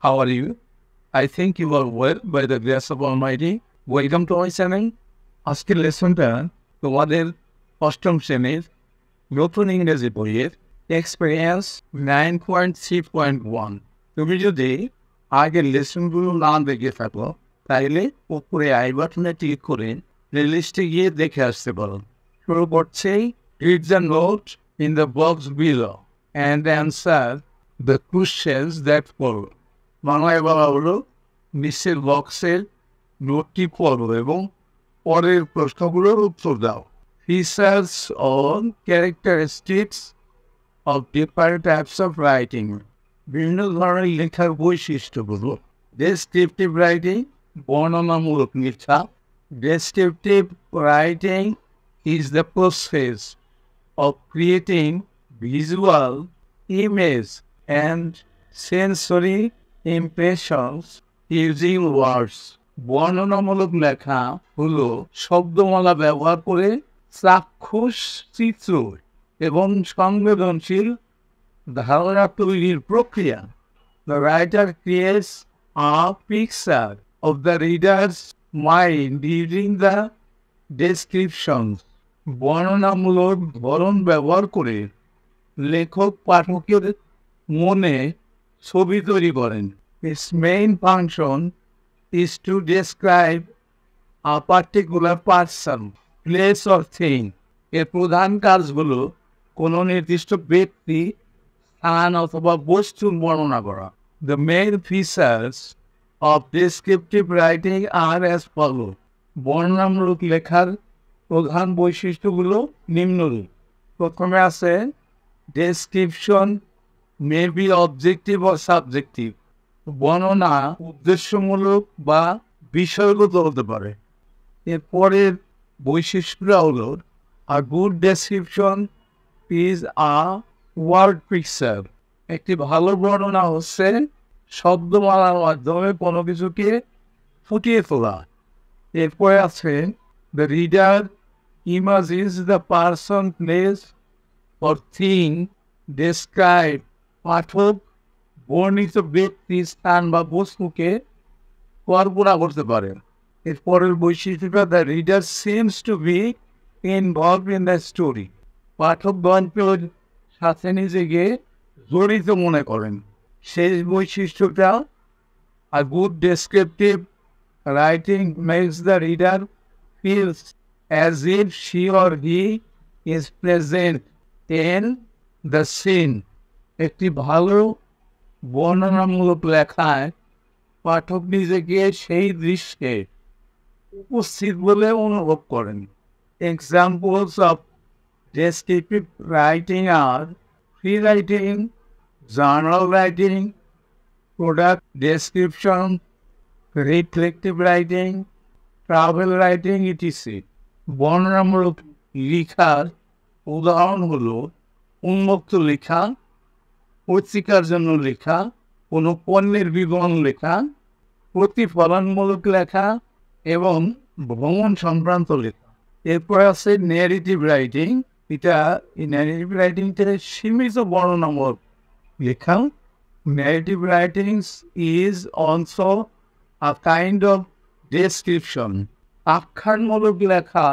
How are you? I think you are well by the grace of Almighty. Welcome to my channel. আজকের লেসনটা তোমাদের অষ্টম শ্রেণীর নতুন ইংরেজি বইয়ের এক্সপেরিয়েন্স 9.3.1। তুমি যদি আগের লেসনগুলো না দেখে থাকো তাইলে উপরে আই বাটনে ক্লিক করে প্লেলিস্টে গিয়ে দেখে আসতে পারো। শুরু করছি, read the note in the box below and answer the questions that follow। বাংলায় বলা হলো নিচের বক্সের নোটটি পড়ো এবং পরের প্রশ্নগুলোর উত্তর দাও। Features on characteristics of different types of writing। বিভিন্ন ধরনের লেখার বৈশিষ্ট্যগুলো। Descriptive writing, বর্ণনামূলক লেখা। Descriptive writing is the process of creating visual image and sensory impressions using words। বর্ণনামূলক লেখা হলো শব্দমালা ব্যবহার করে চাক্ষুষ চিত্র এবং সংবেদনশীল ধারণা তৈরির প্রক্রিয়া। The writer creates a picture of the reader's mind using the descriptions। বর্ণনামূলক ধরন ব্যবহার করে লেখক পাঠকের মনে ছবি তৈরি করেন। Its main function is to describe a particular person, place or thing। এর প্রধান কাজ হলো কোনো নির্দিষ্ট ব্যক্তি, স্থান অথবা বস্তুর বর্ণনা করা। The main features of descriptive writing are as follows। বর্ণনামূলক লেখার প্রধান বৈশিষ্ট্যগুলো নিম্নরূপ। প্রথমে আছে description may be objective or subjective। বর্ণনা উদ্দেশ্যমূলক বা বিষয়গত হতে পারে। এরপরের বৈশিষ্ট্যটা হলো a good description is a word picture। একটি ভালো বর্ণনা হচ্ছে শব্দমালার মাধ্যমে কোনো কিছুকে ফুটিয়ে তোলা। এরপরে আছে the reader imagines the person, place or thing described। পাঠক বর্ণিত ব্যক্তি, স্থান বা বস্তুকে কল্পনা করতে পারে। এরপরের বৈশিষ্ট্যটা the reader seems to be involved in the story। পাঠক গল্পের সাথে নিজেকে জড়িত মনে করেন। শেষ বৈশিষ্ট্যটা a good descriptive writing makes the reader feel as if she or he is present in the scene। একটি ভালো বর্ণনামূলক লেখায় পাঠক নিজেকে সেই দৃশ্যে উপস্থিত বলে অনুভব করেন। Examples of descriptive writing are free writing, journal writing, product description, reflective writing, travel writing, etc. বর্ণনামূলক লেখার উদাহরণ হলো উন্মুক্ত লেখা, পত্রিকার জন্য লেখা, কোনো পণ্যের বিবরণ লেখা, প্রতিফলনমূলক লেখা এবং ভ্রমণ সংক্রান্ত লেখা। এরপর আছে ন্যারেটিভ রাইটিং। এটা ন্যারেটিভ রাইটিংটা সীমিত বর্ণনামূলক লেখা। Narrative writings is also a kind of description. আখ্যানমূলক লেখা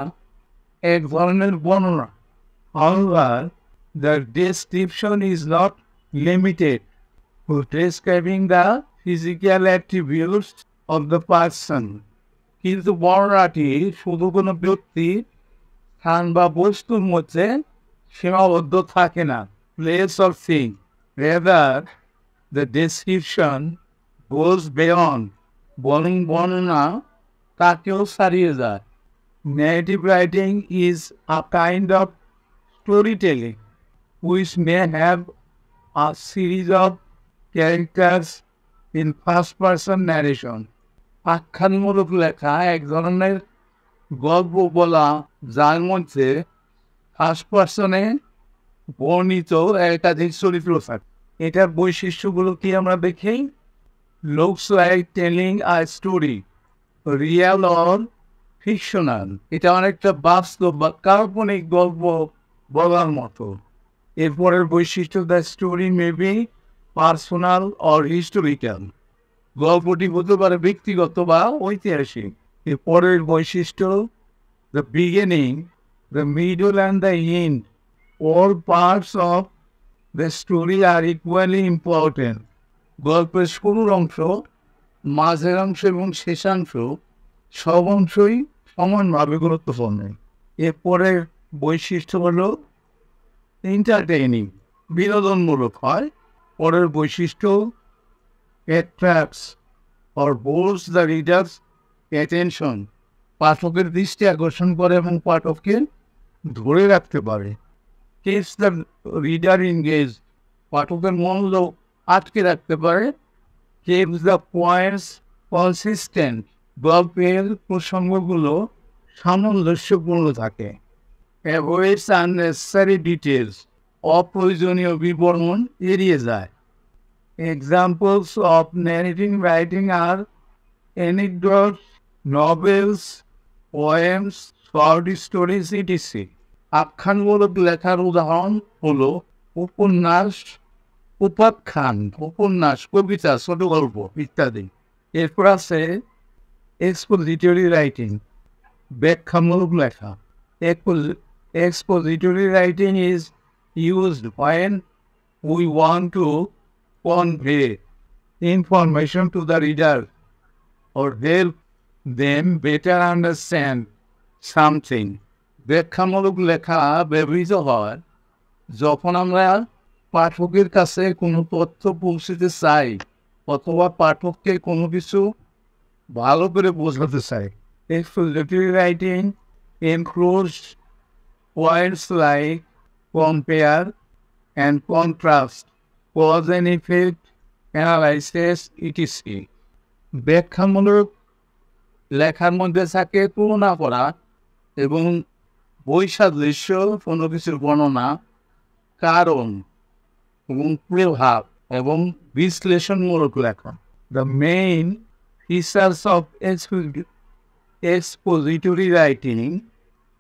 এক ধরনের বর্ণনা। However, the description is not limited to describing the physical attributes of the person। কিন্তু বর্ণনাটি শুধু কোনো ব্যক্তি, স্থান বা বস্তুর মধ্যে সীমাবদ্ধ থাকে না, place or thing। Rather, the description goes beyond। বরং বর্ণনা তাকেও ছাড়িয়ে যায়। Narrative writing is a kind of storytelling which may have a series of characters in first person narration। আখ্যানমূলক লেখা এক ধরনের গল্প বলা যার মধ্যে ফার্স্ট পার্সনে বর্ণিত একাধিক চরিত্র থাকে। এটার বৈশিষ্ট্যগুলো কি আমরা দেখি। looks like telling a story, real or fictional। এটা অনেকটা বাস্তব বা কাল্পনিক গল্প বলার মতো। এরপরের বৈশিষ্ট্য the story may be personal or historical। গল্পটি হতে পারে ব্যক্তিগত বা ঐতিহাসিক। এর পরের বৈশিষ্ট্য, the beginning, the middle and the end, all parts of the story are equally important. গল্পের শুরুর অংশ, মাঝের অংশ এবং শেষাংশ সব অংশই সমানভাবে গুরুত্বপূর্ণ। এরপরের বৈশিষ্ট্য হলো এন্টারটেইনিং, বিনোদনমূলক হয়। পরের বৈশিষ্ট্য, attracts or holds the reader's attention, পাঠকের দৃষ্টি আকর্ষণ করে এবং পাঠককে ধরে রাখতে পারে। keeps the reader engaged, পাঠকের মনোযোগ আটকে রাখতে পারে। keeps the points consistent, গল্পের প্রসঙ্গগুলো সামঞ্জস্যপূর্ণ থাকে। avoids unnecessary details, অপ্রয়োজনীয় বিবরণ এড়িয়ে যায়। Examples of narrating writing are anecdotes, novels, poems, short stories, etc. আখ্যানমূলক লেখার উদাহরণ হলো উপন্যাস, উপাখ্যান, উপন্যাস, কবিতা, ছোট গল্প ইত্যাদি। এরপর আছে expository writing, ব্যাখ্যামূলক লেখা। Expository writing is used when we want to convey information to the reader or help them better understand something. ব্যাখ্যামূলক লেখা ব্যবহৃত হয় যখন আমরা পাঠকের কাছে কোনো তথ্য পৌঁছতে চাই অথবা পাঠককে কোনো কিছু ভালো করে বোঝাতে চাই। Expository writing includes points like compare and contrast, cause and effect, analysis, etc. ব্যাখ্যামূলক লেখার মধ্যে থাকে তুলনা করা এবং বৈসাদৃশ্য, কোনো কিছুর বর্ণনা, কারণ এবং প্রভাব এবং বিশ্লেষণমূলক লেখা। The main features of expository writing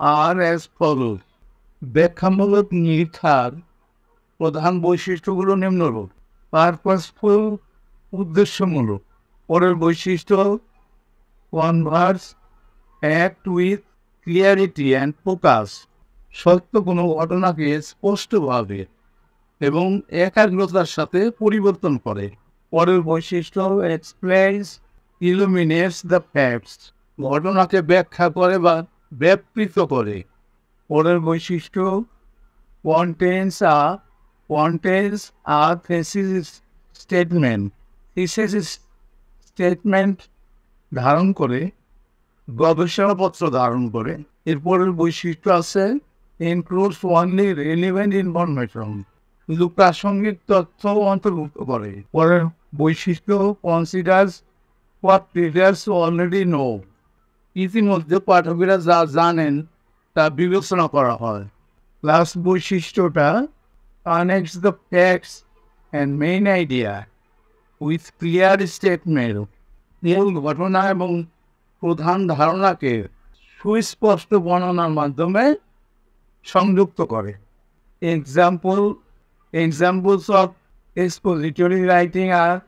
are as follows. ব্যাখ্যামূলক লেখার প্রধান বৈশিষ্ট্যগুলো নিম্নরূপ: পারপাসফুল, উদ্দেশ্যমূলক। পরের বৈশিষ্ট্য, Converse, act with clarity and focus, সত্য কোনো ঘটনাকে স্পষ্টভাবে এবং একাগ্রতার সাথে পরিবর্তন করে। পরের বৈশিষ্ট্য, এক্সপ্লেইনস, ইলুমিনেটস দ্য ফ্যাক্টস, ঘটনাকে ব্যাখ্যা করে বা ব্যাপৃত করে। পরের বৈশিষ্ট্য, কন্টেন্স আ থিসিস স্টেটমেন্ট, থিসিস স্টেটমেন্ট ধারণ করে, গবেষণাপত্র ধারণ করে। এরপরের বৈশিষ্ট্য আছে ইনক্লুডস অনলি রিলেভেন্ট ইনফরমেশন, শুধু প্রাসঙ্গিক তথ্য অন্তর্ভুক্ত করে। পরের বৈশিষ্ট্য, considers what readers already no, ইতিমধ্যে পাঠকেরা যা জানেন তা বিবেচনা করা হয়। লাস্ট বৈশিষ্ট্যটা, connects the facts and main idea with clear statement, মূল ঘটনা এবং প্রধান ধারণাকে সুস্পষ্ট বর্ণনার মাধ্যমে সংযুক্ত করে। Examples of expository writing are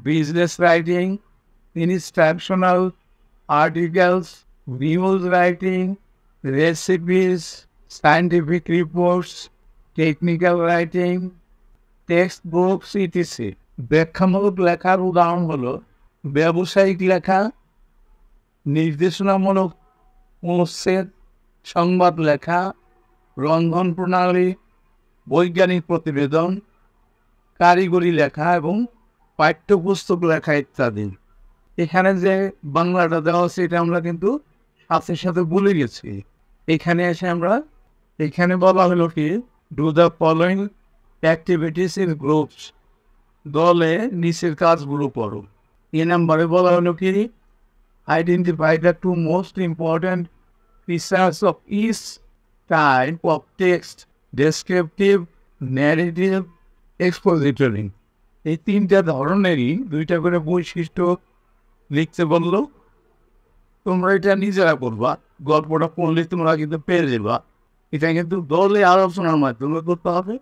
business writing, instructional articles, news writing, recipes, scientific reports, technical writing, textbooks, etc. ব্যাখ্যামূলক লেখার উদাহরণ হলো ব্যবসায়িক লেখা, নির্দেশনামূলক অনুচ্ছেদ, সংবাদ লেখা, রন্ধন প্রণালী, বৈজ্ঞানিক প্রতিবেদন, কারিগরি লেখা এবং পাঠ্যপুস্তক লেখা ইত্যাদি। এখানে যে বাংলাটা দেওয়া আছে এটা আমরা কিন্তু সাথে সাথে ভুলে গেছি। এখানে এসে আমরা এখানে বলা হলো কি, do the following activities in groups, দলে নিচের কাজগুলো করো। এ নাম্বারে বলা হলো কি, identify the two most important features of each type of text, descriptive, narrative, expository. এই তিনটা ধরনেরই দুইটা করে বৈশিষ্ট্য লিখতে বললো। তোমরা এটা নিজেরা করবা, গল্পটা পড়লে তোমরা কিন্তু পেয়ে যাবা। এটা কিন্তু দলে আলোচনার মাধ্যমে করতে হবে।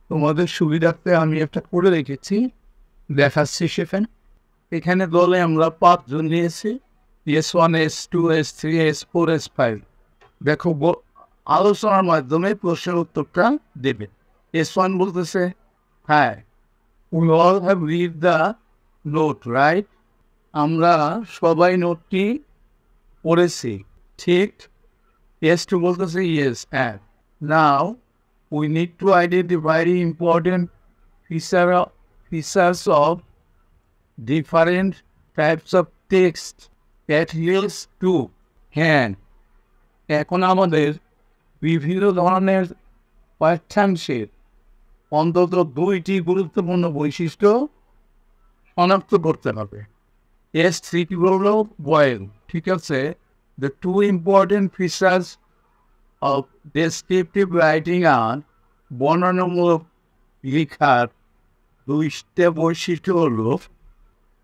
তোমাদের সুবিধার্থে আমি একটা করে রেখেছি, দেখাচ্ছি সেখানে। এখানে দলে আমরা 5 জন নিয়েছি, S1, S2, S3, S4, S5। দেখো আলোচনার মাধ্যমে প্রশ্নের উত্তরটা দেবে। S1 বলতেছে, হ্যাঁ, we all have read the note, right? আমরা সবাই নোটটি পড়েছি, ঠিক? S2 বলতেছে, yes, and now we need to identify the important features of different types of text that leads to, হ্যাঁ, এখন আমাদের বিভিন্ন ধরনের পাঠ্যাংশের অন্তত 2টি গুরুত্বপূর্ণ বৈশিষ্ট্য শনাক্ত করতে হবে। S3 কি বললো? বয়েল, ঠিক আছে। The two important features of descriptive writing are বর্ণনামূলক লেখার 2টা বৈশিষ্ট্য হলো,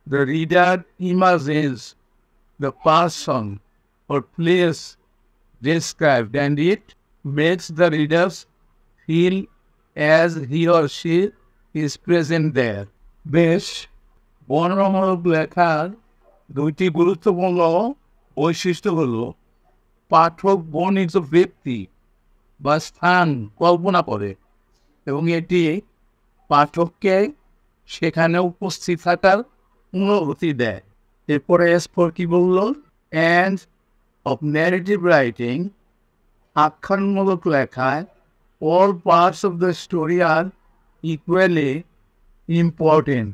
the reader imagines the person or place described and it makes the readers feel as he or she is present there. বেশ, বর্ণনামূলক লেখার 2টি গুরুত্বপূর্ণ বৈশিষ্ট্য হলো, পাঠক বর্ণিত ব্যক্তি বা স্থান কল্পনা করে এবং এটি পাঠককে সেখানে উপস্থিত থাকার অনুভূতি দেয়। এরপরে S4 কি বললো? And of narrative writing, আখ্যানমূলক লেখায় all parts of the story are equally important.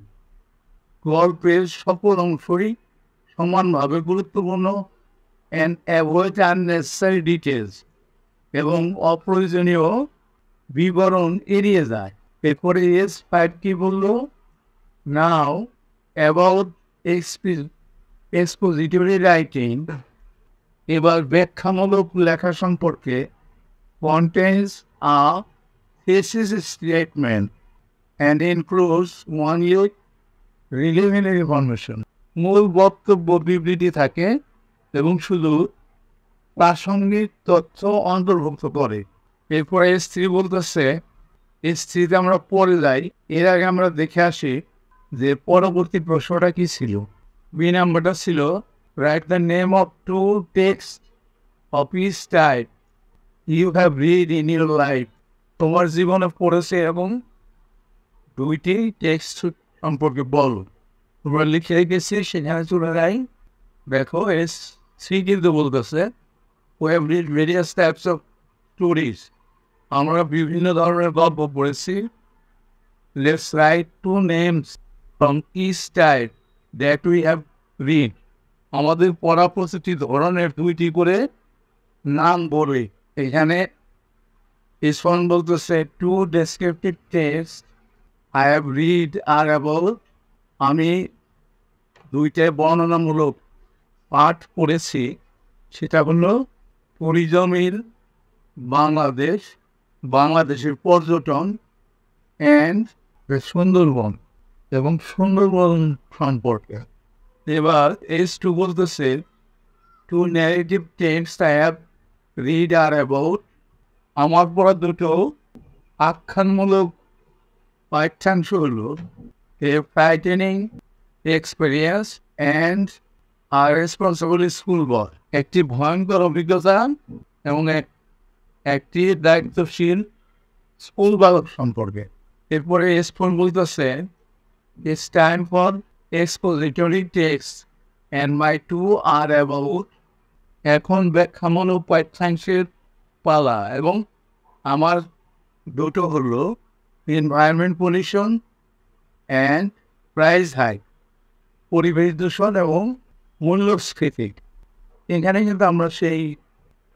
গল্পের সকল অংশই সমানভাবে গুরুত্বপূর্ণ and avoid unnecessary details, এবং অপ্রয়োজনীয় বিবরণ এড়িয়ে যায়। এরপরে S5 কি বললো? Now about expository writing, এবার ব্যাখ্যামূলক লেখা সম্পর্কে। Contains a thesis statement and includes only relevant information. মূল বক্তব্য বিবৃতি থাকে এবং শুধু প্রাসঙ্গিক তথ্য অন্তর্ভুক্ত করে। এরপরে S3 বলতেছে, S3তে আমরা পড়ে যাই, এর আগে আমরা দেখে আসি যে পরবর্তী প্রশ্নটা কি ছিল। বি নাম্বারটা ছিল, write the name of 2 text of each type you have read in your life. তোমার জীবনে পড়েছে এবং 2টি টেক্সট সম্পর্কে বলো। তোমরা লিখে রেখেছি, সেখানে চলে যাই। দেখো S3 কিন্তু বলতেছে, we have read various types of stories. আমরা বিভিন্ন ধরনের গল্প পড়েছি। Let's write 2 names from each type that we have read. আমাদের পড়া প্রতিটি ধরনের 2টি করে নাম বলে। এখানে S1 বলতেছে, 2 descriptive texts I have read are about, আমি 2টা বর্ণনামূলক পাঠ পড়েছি, সেটা হলো ট্যুরিজমের বাংলাদেশ, বাংলাদেশের পর্যটন অ্যান্ড সুন্দরবন এবং সুন্দরবন সম্পর্কে। এবার S2 বলতেছে, 2 narrative texts I have read are about, আমার পড়া 2টো আখ্যানমূলক পাঠ্যাংশ হলো a frightening experience and a responsible school boy, একটি ভয়ঙ্কর অভিজ্ঞতা এবং একটি দায়িত্বশীল স্কুল বালক সম্পর্কে। এরপরে S4 বলতেছে, it's time for expository text and my 2 are about, এখন ব্যাখ্যামূলক পাঠ্যাংশের পালা এবং আমার 2টো হলো environment pollution and price hike, পরিবেশ দূষণ এবং মূল্যস্ফীতি। এখানে কিন্তু আমরা সেই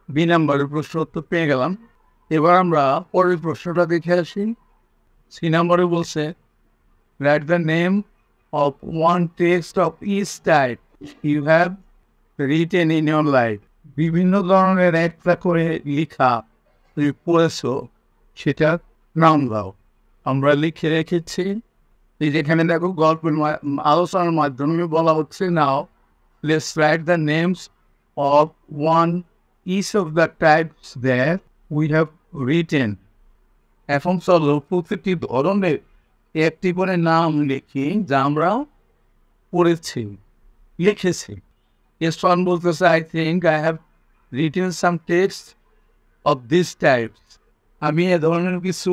বি নাম্বারের প্রশ্ন উত্তর পেয়ে গেলাম। এবার আমরা পরের প্রশ্নটা দেখে আসি। সি নাম্বারে বলছে, write the name of 1 text of each type you have written in your life. বিভিন্ন ধরনের একটা করে লেখা তুমি পড়েছো, সেটা নাম দাও। আমরা লিখে রেখেছি, যেখানে দেখো গল্পের আলোচনার মাধ্যমে বলা হচ্ছে, now let's write the names of 1 each of the types that we have written. এখন চলো প্রতিটি ধরনের একটি করে নাম লিখি যা আমরা পড়েছি, লিখেছি। S1 বলতেছে, I think I have written some text of this type. আমি এ ধরনের কিছু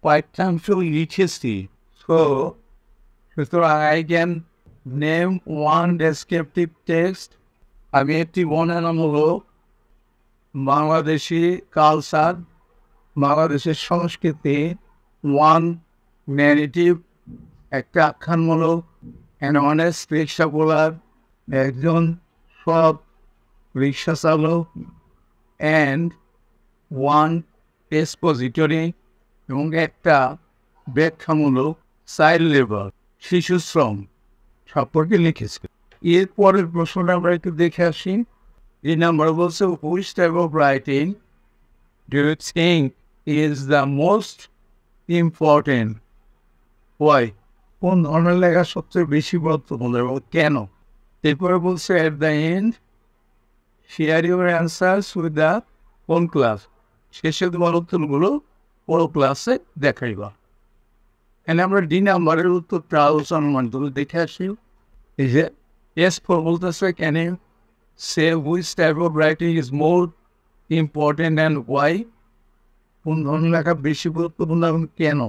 পাঠ্যাংশ লিখেছি। So, সুতরাং I can name one descriptive text. আমি একটি বর্ণনামূলক বাংলাদেশি কালচার, বাংলাদেশের সংস্কৃতি, one narrative, একটা আখ্যানমূলক, an honest রিক্সা চালক, একজন সৎ রিক্সা চালক, and one expository, এবং একটা ব্যাখ্যামূলক চাইল্ড লেবার, শিশু শ্রম সম্পর্কে লিখেছে। এরপরের প্রশ্নটা আমরা একটু দেখে আসি। এই নাম্বার বলছে, which type of writing do you think is the most important? Why? কোন ধরনের লেখা সবচেয়ে বেশি গুরুত্বপূর্ণ এবং কেন? এরপরে বলছে, at the end share your answers with the কোন ক্লাস, শেষে তোমার উত্তরগুলো পুরো ক্লাসে দেখাইবা। এখানে আমরা ডি নাম্বারের উত্তরটা আলোচনার মাধ্যমে দেখে আসি। এই যে S4 বলতেছে, can you say which type of writing is more important and why? কোন ধরনের লেখা বেশি গুরুত্বপূর্ণ এবং কেন?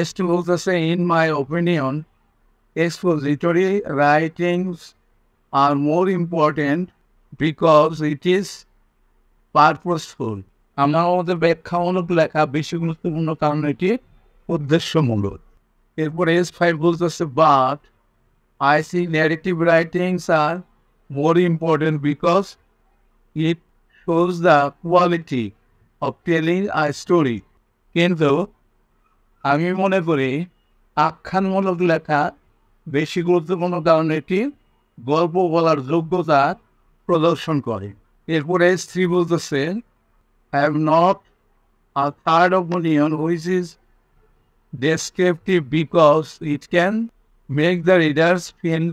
S2 বলতেছে, in my opinion expository writings are more important because it is purposeful. আমার মধ্যে ব্যাখ্যামূলক লেখা বেশি গুরুত্বপূর্ণ কারণ এটি উদ্দেশ্যমূলক। এরপরে S5 বলতেছে, but I see narrative writings are more important because it shows the quality of telling a story. কিন্তু আমি মনে করি আখ্যানমূলক লেখা বেশি গুরুত্বপূর্ণ কারণ এটি গল্প বলার যোগ্যতা প্রদর্শন করে। এরপরে S3 বলতেছে, I have not a third opinion which is descriptive because it can make the readers feel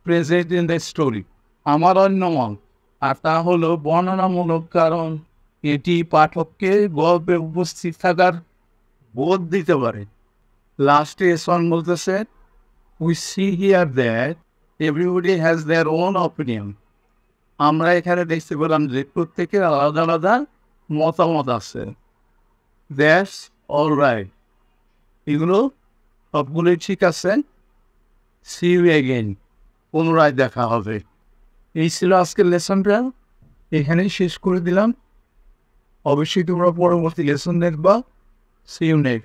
present in the story. আমার অন্য মত, আর তা হলো বর্ণনামূলক কারণ এটি পাঠককে গল্পে উপস্থিত থাকার বোধ দিতে পারে। লাস্টে S1 বলতেছে, we see here that everybody has their own opinion. আমরা এখানে দেখতে পেলাম যে প্রত্যেকের আলাদা আলাদা মতামত আছে। That's all right. এগুলো সবগুলোই ঠিক আছে। See you again. পুনরায় দেখা হবে। এই ছিল আজকের লেসনটা, এখানেই শেষ করে দিলাম। অবশ্যই তোমরা পরবর্তী লেসন দেখবা। See you next.